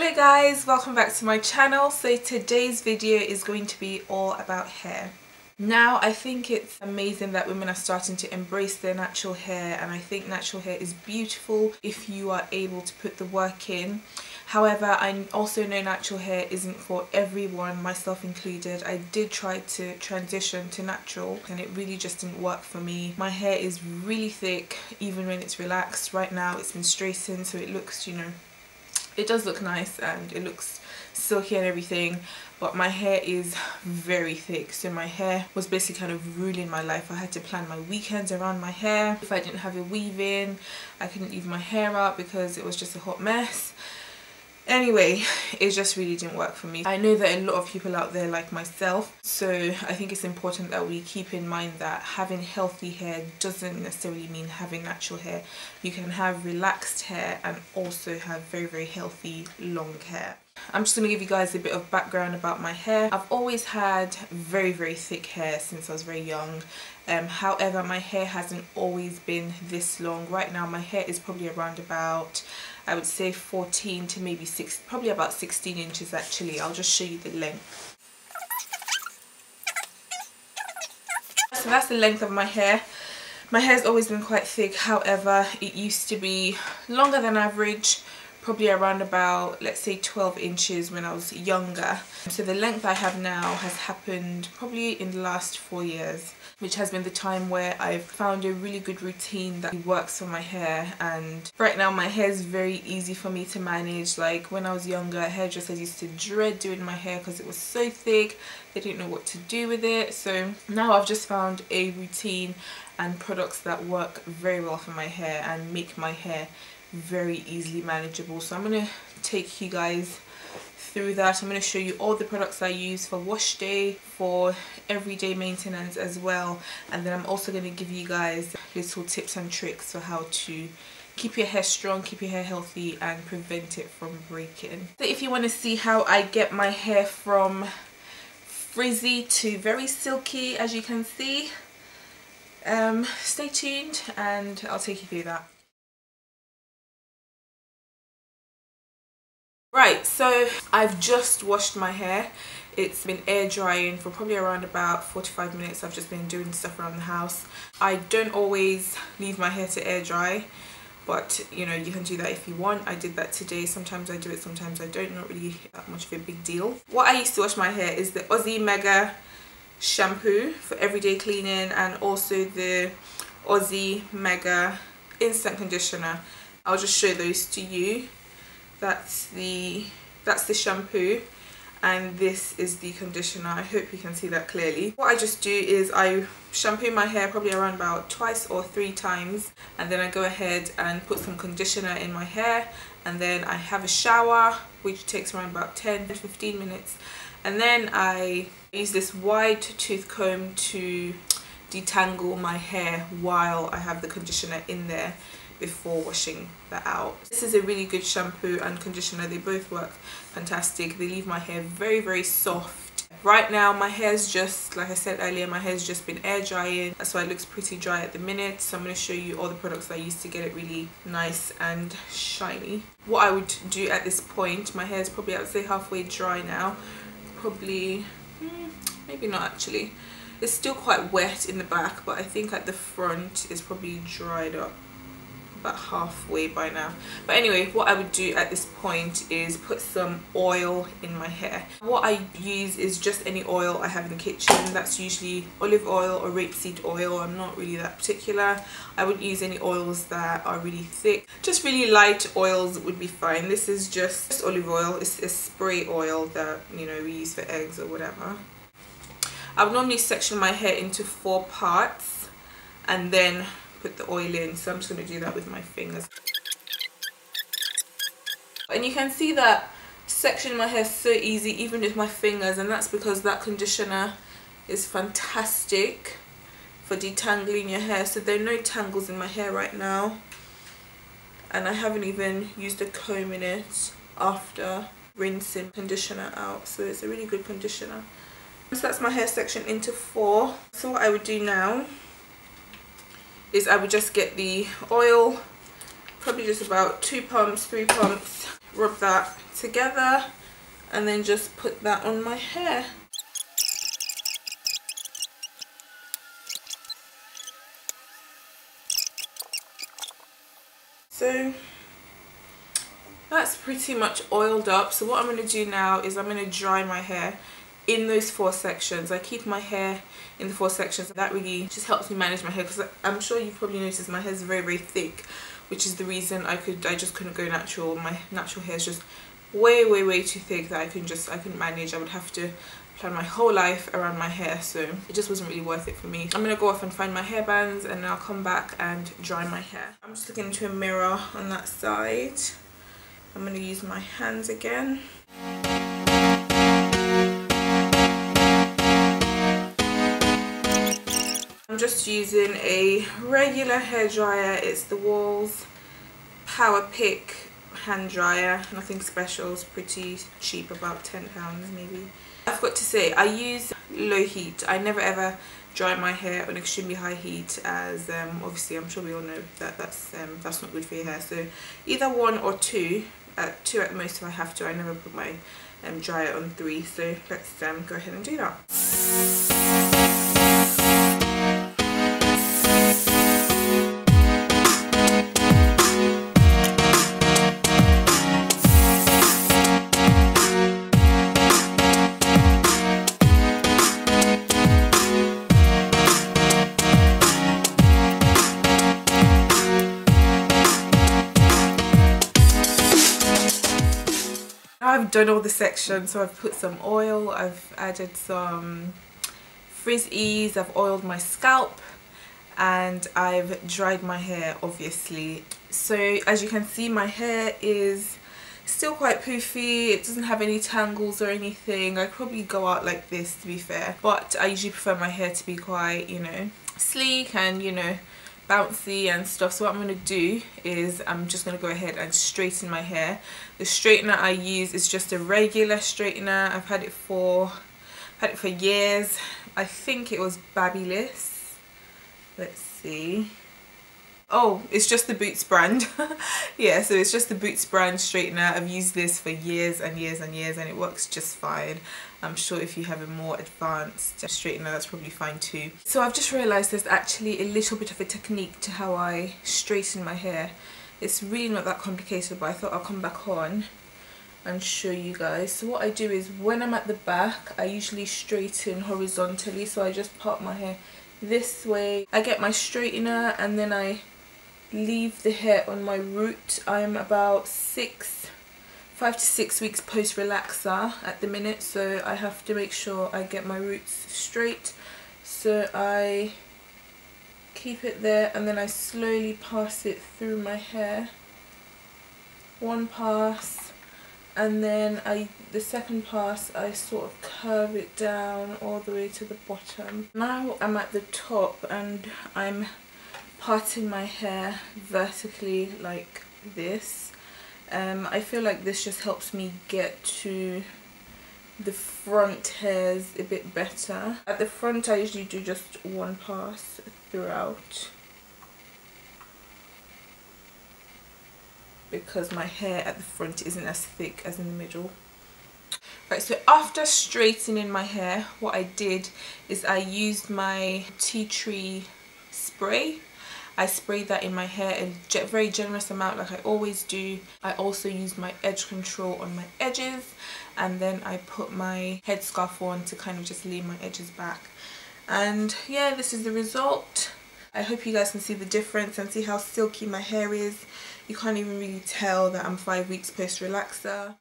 Hello guys, welcome back to my channel. So today's video is going to be all about hair. Now I think it's amazing that women are starting to embrace their natural hair, and I think natural hair is beautiful if you are able to put the work in. However, I also know natural hair isn't for everyone, myself included. I did try to transition to natural and it really just didn't work for me. My hair is really thick even when it's relaxed. Right now it's been straightened, so it looks, it does look nice and it looks silky and everything, but my hair is very thick, so my hair was basically kind of ruling my life. I had to plan my weekends around my hair. If I didn't have a weave in, I couldn't leave my hair up because it was just a hot mess. Anyway, it just really didn't work for me. I know that a lot of people out there like myself, so I think it's important that we keep in mind that having healthy hair doesn't necessarily mean having natural hair. You can have relaxed hair and also have very healthy long hair. I'm just going to give you guys a bit of background about my hair. I've always had very thick hair since I was very young. However, my hair hasn't always been this long. Right now my hair is probably around about, I would say 14 to maybe 6, probably about 16 inches actually. I'll just show you the length. So that's the length of my hair. My hair's always been quite thick, however it used to be longer than average, probably around about, let's say 12 inches when I was younger. So the length I have now has happened probably in the last 4 years, which has been the time where I've found a really good routine that works for my hair. And right now my hair is very easy for me to manage. Like when I was younger, hairdressers used to dread doing my hair because it was so thick, they didn't know what to do with it. So now I've just found a routine and products that work very well for my hair and make my hair very easily manageable. So I'm going to take you guys through that. I'm going to show you all the products I use for wash day, for everyday maintenance as well, and then I'm also going to give you guys little tips and tricks for how to keep your hair strong, keep your hair healthy and prevent it from breaking. So if you want to see how I get my hair from frizzy to very silky, as you can see, stay tuned and I'll take you through that. Right, so I've just washed my hair. It's been air drying for probably around about 45 minutes. I've just been doing stuff around the house. I don't always leave my hair to air dry, but you can do that if you want. I did that today. Sometimes I do it, sometimes I don't. Not really that much of a big deal. What I used to wash my hair is the Aussie Mega Shampoo for everyday cleaning, and also the Aussie Mega Instant Conditioner. I'll just show those to you. That's the shampoo and this is the conditioner. I hope you can see that clearly. What I just do is I shampoo my hair probably around about 2 or 3 times, and then I go ahead and put some conditioner in my hair, and then I have a shower which takes around about 10 to 15 minutes, and then I use this wide tooth comb to detangle my hair while I have the conditioner in there before washing that out. This is a really good shampoo and conditioner. They both work fantastic. They leave my hair very soft. Right now my hair's just, like I said earlier, my hair's just been air drying. That's why it looks pretty dry at the minute. So I'm going to show you all the products I use to get it really nice and shiny. What I would do at this point, my hair is probably, I would say, halfway dry now. Probably, maybe not actually. It's still quite wet in the back, but I think at the front is probably dried up about halfway by now. But anyway, what I would do at this point is put some oil in my hair. What I use is just any oil I have in the kitchen. That's usually olive oil or rapeseed oil. I'm not really that particular. I wouldn't use any oils that are really thick. Just really light oils would be fine. This is just olive oil. It's a spray oil that we use for eggs or whatever. I would normally section my hair into 4 parts and then put the oil in, so I'm just going to do that with my fingers. And you can see that sectioning my hair is so easy even with my fingers, and that's because that conditioner is fantastic for detangling your hair. So there are no tangles in my hair right now, and I haven't even used a comb in it after rinsing conditioner out, so it's a really good conditioner. So that's my hair section into 4. So what I would do now is I would just get the oil probably just about 2 pumps, 3 pumps. Rub that together and then just put that on my hair. So that's pretty much oiled up. So what I'm going to do now is I'm going to dry my hair in those 4 sections. I keep my hair in the 4 sections. That really just helps me manage my hair, because I'm sure you've probably noticed my hair is very, very thick, which is the reason I just couldn't go natural. My natural hair is just way, way, way too thick that I couldn't manage. I would have to plan my whole life around my hair, so it just wasn't really worth it for me. I'm gonna go off and find my hair bands and then I'll come back and dry my hair. I'm just looking into a mirror on that side. I'm gonna use my hands again. I'm just using a regular hair dryer. It's the Walls Power Pick hand dryer, nothing special, it's pretty cheap, about £10 maybe. I forgot to say, I use low heat. I never ever dry my hair on extremely high heat, as obviously I'm sure we all know that that's not good for your hair. So either 1 or 2, 2 at the most if I have to. I never put my dryer on 3. So let's go ahead and do that. I've done all the sections, so I've put some oil, I've added some Frizz, I've oiled my scalp, and I've dried my hair, obviously. So as you can see, my hair is still quite poofy. It doesn't have any tangles or anything. I probably go out like this, to be fair, but I usually prefer my hair to be quite, you know, sleek and, you know, bouncy and stuff. So what I'm going to do is I'm just going to go ahead and straighten my hair. The straightener I use is just a regular straightener. I've had it for years. I think it was Babyless. Let's see. Oh, it's just the Boots brand. Yeah, so it's just the Boots brand straightener. I've used this for years and years and years, and it works just fine. I'm sure if you have a more advanced straightener, that's probably fine too. So I've just realised there's actually a little bit of a technique to how I straighten my hair. It's really not that complicated, but I thought I'll come back on and show you guys. So what I do is, when I'm at the back, I usually straighten horizontally. So I just part my hair this way. I get my straightener and then I leave the hair on my root. I'm about 5 to 6 weeks post relaxer at the minute, so I have to make sure I get my roots straight. So I keep it there and then I slowly pass it through my hair. One pass, and then the second pass I sort of curve it down all the way to the bottom. Now I'm at the top and I'm parting my hair vertically like this. I feel like this just helps me get to the front hairs a bit better. At the front I usually do just one pass throughout, because my hair at the front isn't as thick as in the middle. Right, so after straightening my hair, what I did is I used my tea tree spray. I sprayed that in my hair, a very generous amount like I always do. I also used my edge control on my edges, and then I put my headscarf on to kind of just lay my edges back. And yeah, this is the result. I hope you guys can see the difference and see how silky my hair is. You can't even really tell that I'm 5 weeks post relaxer.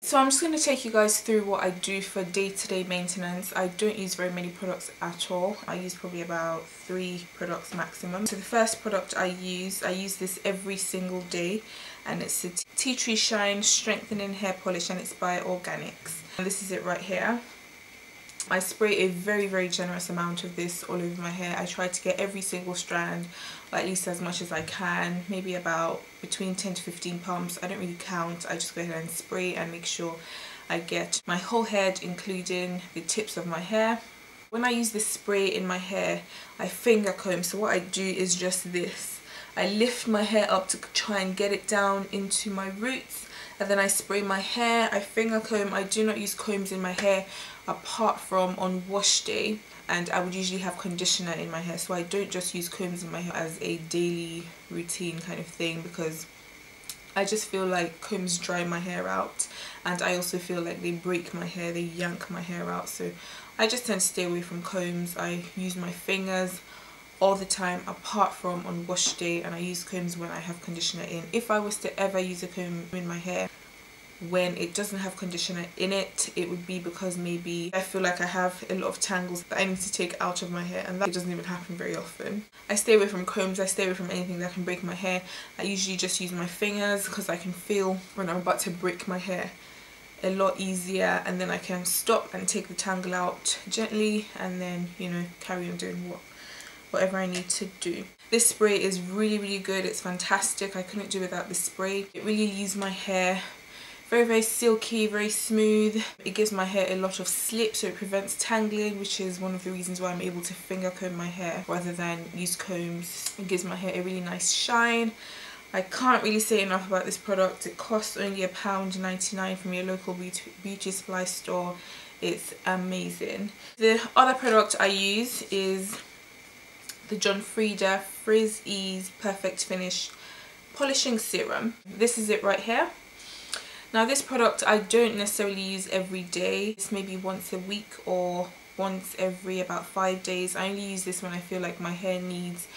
So I'm just going to take you guys through what I do for day-to-day maintenance. I don't use very many products at all. I use probably about 3 products maximum. So the first product I use this every single day, and it's a Tea Tree Shine Strengthening Hair Polish, and it's by Organics. And this is it right here. I spray a very, very generous amount of this all over my hair. I try to get every single strand, or at least as much as I can, maybe about between 10 to 15 pumps. I don't really count. I just go ahead and spray and make sure I get my whole head, including the tips of my hair. When I use this spray in my hair, I finger comb. So what I do is just this. I lift my hair up to try and get it down into my roots, and then I spray my hair. I finger comb. I do not use combs in my hair apart from on wash day, and I would usually have conditioner in my hair, so I don't just use combs in my hair as a daily routine kind of thing, because I just feel like combs dry my hair out, and I also feel like they break my hair, they yank my hair out. So I just tend to stay away from combs. I use my fingers all the time apart from on wash day, and I use combs when I have conditioner in. If I was to ever use a comb in my hair when it doesn't have conditioner in it, it would be because maybe I feel like I have a lot of tangles that I need to take out of my hair, and that doesn't even happen very often. I stay away from combs. I stay away from anything that can break my hair. I usually just use my fingers because I can feel when I'm about to break my hair a lot easier, and then I can stop and take the tangle out gently, and then, you know, carry on doing whatever I need to do. This spray is really good. It's fantastic. I couldn't do without this spray. It really leaves my hair very silky, very smooth. It gives my hair a lot of slip, so it prevents tangling, which is one of the reasons why I'm able to finger comb my hair rather than use combs. It gives my hair a really nice shine. I can't really say enough about this product. It costs only £1.99 from your local beauty supply store. It's amazing. The other product I use is the Freida Frizz Ease Perfect Finish Polishing Serum. This is it right here. Now this product I don't necessarily use every day. It's maybe once a week or once every about 5 days. I only use this when I feel like my hair needs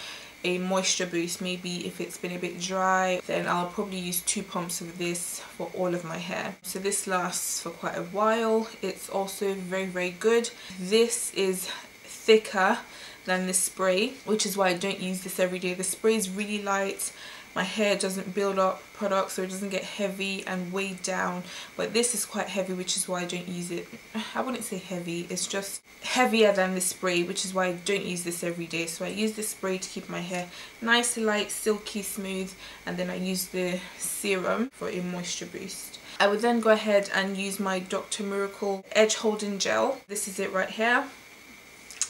a moisture boost. Maybe if it's been a bit dry, then I'll probably use 2 pumps of this for all of my hair. So this lasts for quite a while. It's also very good. This is thicker than the spray, which is why I don't use this every day. The spray is really light. My hair doesn't build up product, so it doesn't get heavy and weighed down, but this is quite heavy, which is why I don't use it. I wouldn't say heavy, it's just heavier than the spray, which is why I don't use this every day. So I use the spray to keep my hair nice, light, silky, smooth, and then I use the serum for a moisture boost. I would then go ahead and use my Dr. Miracle Edge Holding Gel. This is it right here.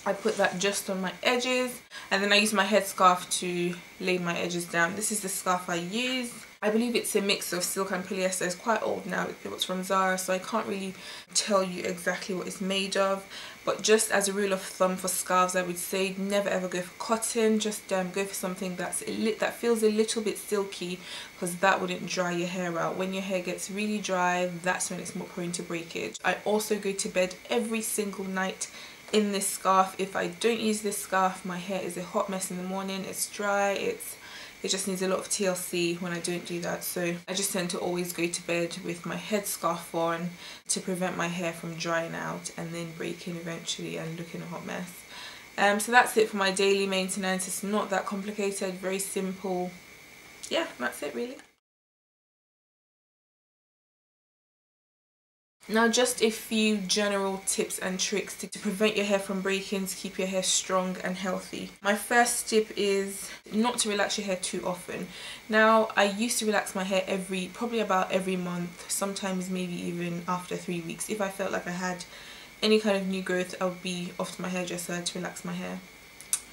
I put that just on my edges, and then I use my headscarf to lay my edges down. This is the scarf I use. I believe it's a mix of silk and polyester. It's quite old now. It was from Zara, so I can't really tell you exactly what it's made of. But just as a rule of thumb for scarves, I would say never ever go for cotton. Just go for something that feels a little bit silky, because that wouldn't dry your hair out. When your hair gets really dry, that's when it's more prone to breakage. I also go to bed every single night in this scarf. If I don't use this scarf, my hair is a hot mess in the morning. It's dry, it just needs a lot of TLC when I don't do that. So I just tend to always go to bed with my headscarf on to prevent my hair from drying out and then breaking eventually and looking a hot mess. So that's it for my daily maintenance. It's not that complicated, very simple. Yeah, that's it really. Now just a few general tips and tricks to prevent your hair from breaking, to keep your hair strong and healthy. My first tip is not to relax your hair too often. Now I used to relax my hair probably about every month, sometimes maybe even after 3 weeks. If I felt like I had any kind of new growth, I would be off to my hairdresser to relax my hair.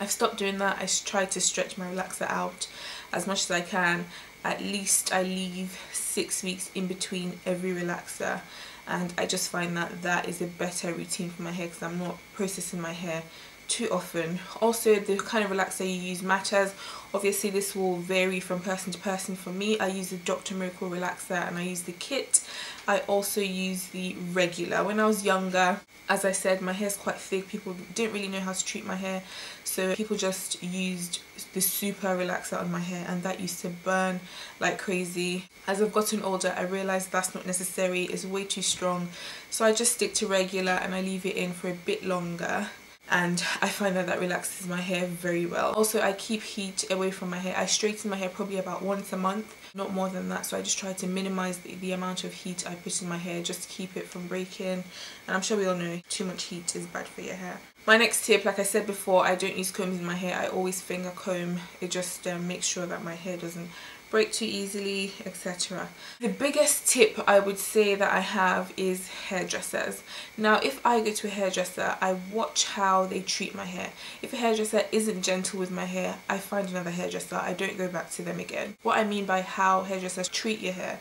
I've stopped doing that. I try to stretch my relaxer out as much as I can. At least I leave 6 weeks in between every relaxer, and I just find that that is a better routine for my hair because I'm not processing my hair too often. Also, the kind of relaxer you use matters. Obviously this will vary from person to person. For me, I use the Dr. Miracle relaxer and I use the kit. I also use the regular. When I was younger, as I said, my hair's quite thick. People didn't really know how to treat my hair, so people just used the super relaxer on my hair, and that used to burn like crazy. As I've gotten older, I realized that's not necessary. It's way too strong, so I just stick to regular and I leave it in for a bit longer, and I find that that relaxes my hair very well. Also, I keep heat away from my hair. I straighten my hair probably about once a month, not more than that, so I just try to minimize the amount of heat I put in my hair just to keep it from breaking. And I'm sure we all know too much heat is bad for your hair. My next tip, like I said before, I don't use combs in my hair. I always finger comb. It just makes sure that my hair doesn't break too easily, etc. The biggest tip I would say that I have is hairdressers. Now if I go to a hairdresser, I watch how they treat my hair. If a hairdresser isn't gentle with my hair, I find another hairdresser. I don't go back to them again. What I mean by how hairdressers treat your hair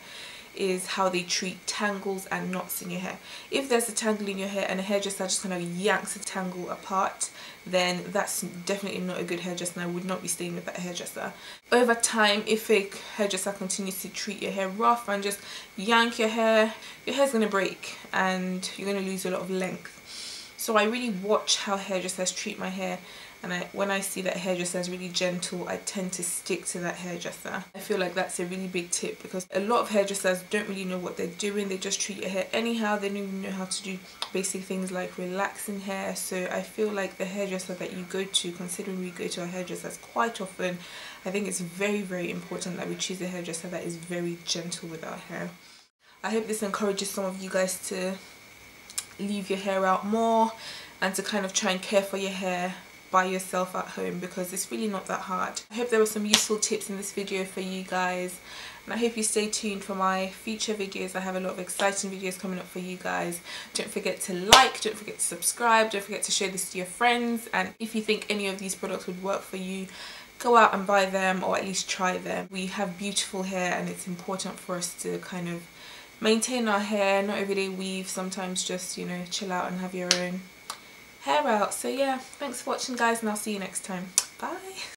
is how they treat tangles and knots in your hair. If there's a tangle in your hair and a hairdresser just kind of yanks a tangle apart, then that's definitely not a good hairdresser, and I would not be staying with that hairdresser. Over time, if a hairdresser continues to treat your hair rough and just yank your hair's going to break and you're going to lose a lot of length. So I really watch how hairdressers treat my hair, and when I see that hairdresser is really gentle, I tend to stick to that hairdresser. I feel like that's a really big tip, because a lot of hairdressers don't really know what they're doing. They just treat your hair anyhow. They don't even know how to do basic things like relaxing hair. So I feel like the hairdresser that you go to, considering we go to our hairdressers quite often, I think it's very, very important that we choose a hairdresser that is very gentle with our hair. I hope this encourages some of you guys to leave your hair out more and to kind of try and care for your hair by yourself at home, because it's really not that hard. I hope there were some useful tips in this video for you guys, and I hope you stay tuned for my future videos. I have a lot of exciting videos coming up for you guys. Don't forget to like, don't forget to subscribe, don't forget to share this to your friends, and if you think any of these products would work for you, go out and buy them, or at least try them. We have beautiful hair, and it's important for us to kind of maintain our hair, not everyday weave, sometimes just, you know, chill out and have your own hair out. So yeah, thanks for watching guys, and I'll see you next time. Bye.